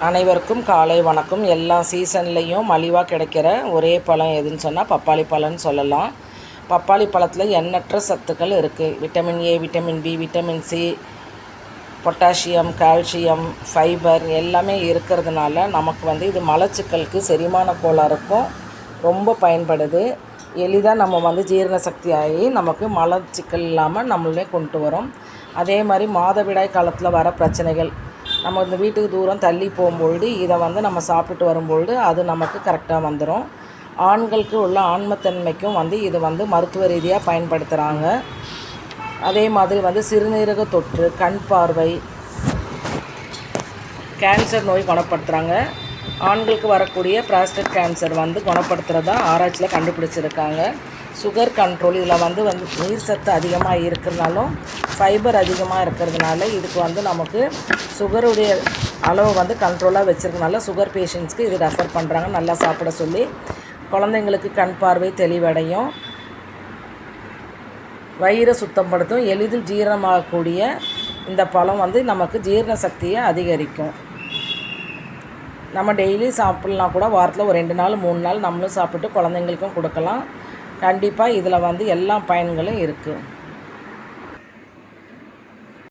அனைவருக்கும் காலை வணக்கம். எல்லா சீசன்லேயும் மலிவாக கிடைக்கிற ஒரே பழம் எதுன்னு சொன்னால் பப்பாளி பழம்னு சொல்லலாம். பப்பாளி பழத்தில் எண்ணற்ற சத்துக்கள் இருக்குது. Vitamin A, vitamin B, vitamin C, potassium, calcium, fibre எல்லாமே இருக்கிறதுனால நமக்கு இது மலச்சிக்கலுக்கு, செரிமான கோளாறுக்கும் ரொம்ப பயன்படுது. எளிதாக நம்ம ஜீரண சக்தி ஆகி நமக்கு மலச்சிக்கல் இல்லாமல் நம்மளே கொண்டு வரும். அதே மாதிரி மாதவிடாய் காலத்தில் வர பிரச்சனைகள், நம்ம இந்த வீட்டுக்கு தூரம் தள்ளி போகும்பொழுது இதை நம்ம சாப்பிட்டு வரும்பொழுது அது நமக்கு கரெக்டாக வந்துடும். ஆண்களுக்கு உள்ள ஆண்மைத்தன்மைக்கும் இது மருத்துவ ரீதியாக பயன்படுத்துகிறாங்க. அதே மாதிரி சிறுநீரக தொற்று, கண் பார்வை, கேன்சர் நோய் குணப்படுத்துகிறாங்க. ஆண்களுக்கு வரக்கூடிய பிராஸ்டேட் கேன்சர் குணப்படுத்துகிறதா ஆராய்ச்சியில் கண்டுபிடிச்சிருக்காங்க. சுகர் கண்ட்ரோல், இதில் நீர் சத்து அதிகமாக இருக்கிறதுனாலும் ஃபைபர் அதிகமாக இருக்கிறதுனால இதுக்கு நமக்கு சுகருடைய அளவு கண்ட்ரோலாக வச்சுருக்கனால சுகர் பேஷண்ட்ஸ்க்கு இது ரெஃபர் பண்ணுறாங்க. நல்லா சாப்பிட சொல்லி. குழந்தைங்களுக்கு கண் பார்வை தெளிவடையும், வயிறை சுத்தப்படுத்தும், எளிதில் ஜீரணமாகக்கூடிய இந்த பழம் நமக்கு ஜீரண சக்தியை அதிகரிக்கும். நம்ம டெய்லி சாப்பிட்லாம் கூட, வாரத்தில் ஒரு 2 நாள் 3 நாள் நம்மளும் சாப்பிட்டு குழந்தைங்களுக்கும் கொடுக்கலாம். கண்டிப்பாக இதில் எல்லா பயன்களும் இருக்குது.